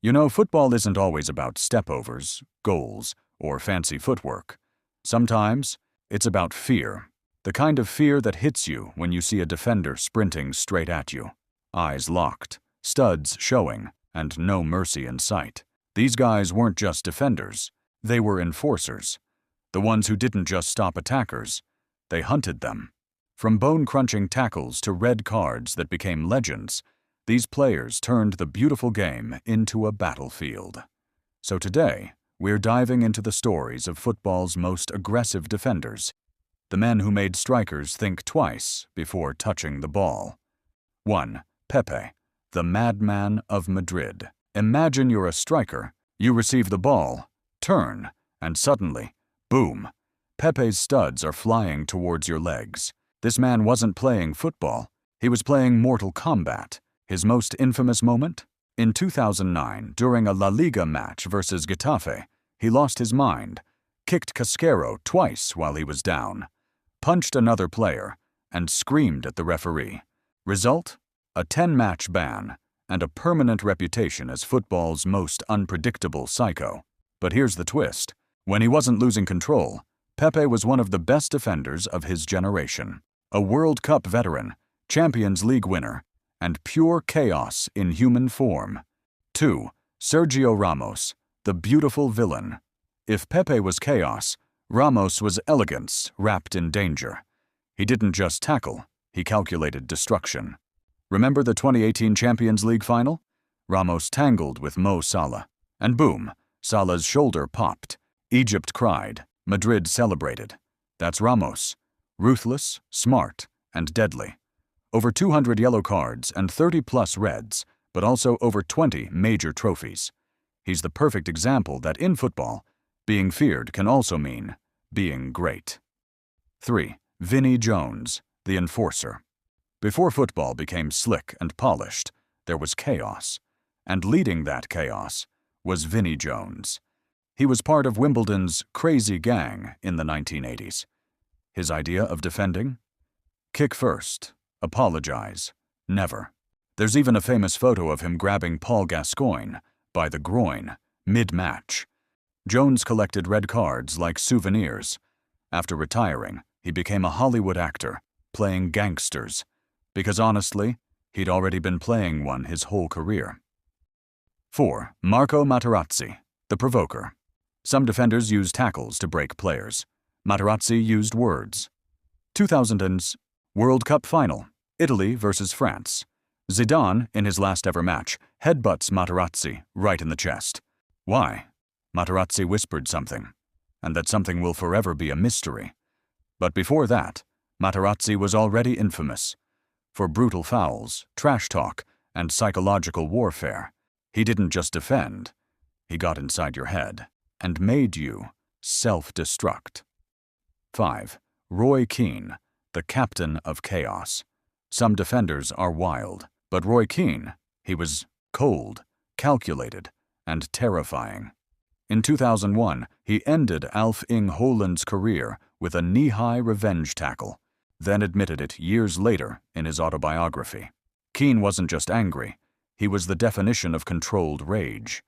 You know, football isn't always about stepovers, goals, or fancy footwork. Sometimes, it's about fear. The kind of fear that hits you when you see a defender sprinting straight at you. Eyes locked, studs showing, and no mercy in sight. These guys weren't just defenders. They were enforcers. The ones who didn't just stop attackers. They hunted them. From bone-crunching tackles to red cards that became legends, these players turned the beautiful game into a battlefield. So today, we're diving into the stories of football's most aggressive defenders, the men who made strikers think twice before touching the ball. 1. Pepe, the madman of Madrid. Imagine you're a striker, you receive the ball, turn, and suddenly, boom, Pepe's studs are flying towards your legs. This man wasn't playing football, he was playing Mortal Kombat. His most infamous moment? In 2009, during a La Liga match versus Getafe, he lost his mind, kicked Casquero twice while he was down, punched another player, and screamed at the referee. Result? A 10-match ban and a permanent reputation as football's most unpredictable psycho. But here's the twist. When he wasn't losing control, Pepe was one of the best defenders of his generation. A World Cup veteran, Champions League winner, and pure chaos in human form. 2. Sergio Ramos, the beautiful villain. If Pepe was chaos, Ramos was elegance wrapped in danger. He didn't just tackle, he calculated destruction. Remember the 2018 Champions League final? Ramos tangled with Mo Salah, and boom, Salah's shoulder popped. Egypt cried, Madrid celebrated. That's Ramos. Ruthless, smart, and deadly. Over 200 yellow cards and 30-plus reds, but also over 20 major trophies. He's the perfect example that in football, being feared can also mean being great. 3. Vinnie Jones, the enforcer. Before football became slick and polished, there was chaos. And leading that chaos was Vinnie Jones. He was part of Wimbledon's crazy gang in the 1980s. His idea of defending? Kick first. Apologize. Never. There's even a famous photo of him grabbing Paul Gascoigne by the groin, mid-match. Jones collected red cards like souvenirs. After retiring, he became a Hollywood actor, playing gangsters. Because honestly, he'd already been playing one his whole career. 4. Marco Materazzi, the provoker. Some defenders use tackles to break players. Materazzi used words. 2000's World Cup final, Italy versus France. Zidane, in his last ever match, headbutts Materazzi right in the chest. Why? Materazzi whispered something, and that something will forever be a mystery. But before that, Materazzi was already infamous. For brutal fouls, trash talk, and psychological warfare. He didn't just defend, he got inside your head and made you self-destruct. 5. Roy Keane, the captain of chaos. Some defenders are wild, but Roy Keane, he was cold, calculated, and terrifying. In 2001, he ended Alf Inge Haaland's career with a knee-high revenge tackle, then admitted it years later in his autobiography. Keane wasn't just angry, he was the definition of controlled rage.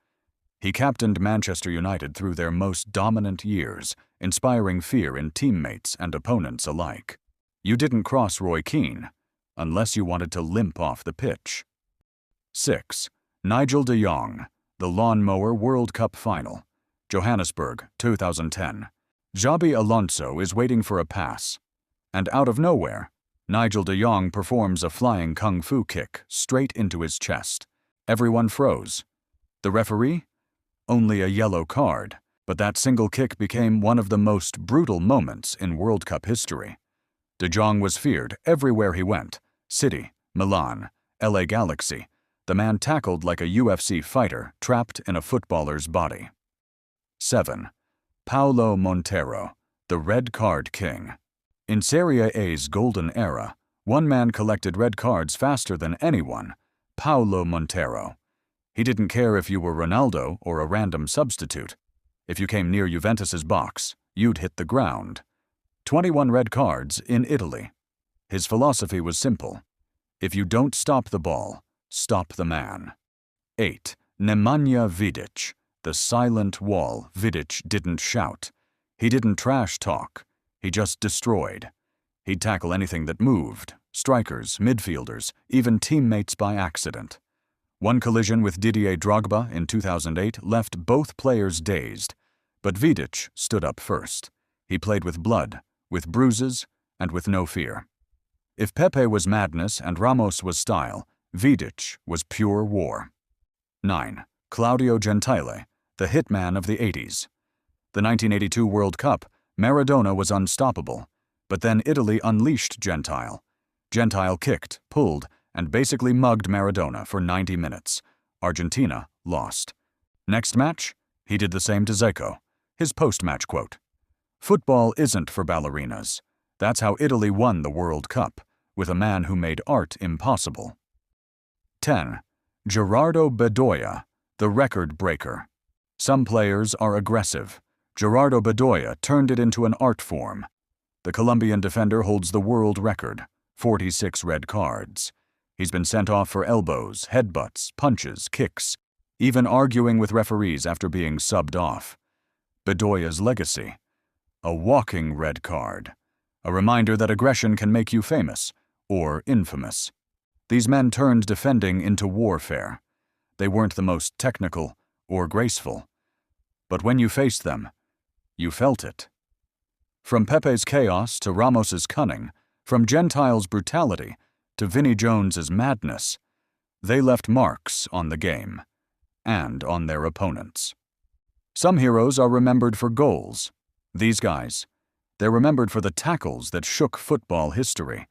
He captained Manchester United through their most dominant years, inspiring fear in teammates and opponents alike. You didn't cross Roy Keane unless you wanted to limp off the pitch. 6. Nigel de Jong, the Lawnmower World Cup final. Johannesburg, 2010. Xabi Alonso is waiting for a pass. And out of nowhere, Nigel de Jong performs a flying kung fu kick straight into his chest. Everyone froze. The referee? Only a yellow card, but that single kick became one of the most brutal moments in World Cup history. De Jong was feared everywhere he went. City, Milan, LA Galaxy. The man tackled like a UFC fighter trapped in a footballer's body. 7. Paulo Montero, the red card king. In Serie A's golden era, one man collected red cards faster than anyone, Paulo Montero. He didn't care if you were Ronaldo or a random substitute. If you came near Juventus's box, you'd hit the ground. 21 red cards in Italy. His philosophy was simple. If you don't stop the ball, stop the man. 8. Nemanja Vidic, the silent wall. Vidic didn't shout. He didn't trash talk. He just destroyed. He'd tackle anything that moved, strikers, midfielders, even teammates by accident. One collision with Didier Drogba in 2008 left both players dazed, but Vidic stood up first. He played with blood, with bruises, and with no fear. If Pepe was madness and Ramos was style, Vidic was pure war. 9. Claudio Gentile, the hitman of the 80s. The 1982 World Cup, Maradona was unstoppable, but then Italy unleashed Gentile. Gentile kicked, pulled, and basically mugged Maradona for 90 minutes. Argentina lost. Next match, he did the same to Zico. His post-match quote, "Football isn't for ballerinas. That's how Italy won the World Cup, with a man who made art impossible." 10. Gerardo Bedoya, the record breaker. Some players are aggressive. Gerardo Bedoya turned it into an art form. The Colombian defender holds the world record, 46 red cards. He's been sent off for elbows, headbutts, punches, kicks, even arguing with referees after being subbed off. Bedoya's legacy: a walking red card, a reminder that aggression can make you famous or infamous. These men turned defending into warfare. They weren't the most technical or graceful, but when you faced them, you felt it. From Pepe's chaos to Ramos's cunning, from Gentile's brutality to Vinnie Jones's madness, they left marks on the game and on their opponents. Some heroes are remembered for goals. These guys, they're remembered for the tackles that shook football history.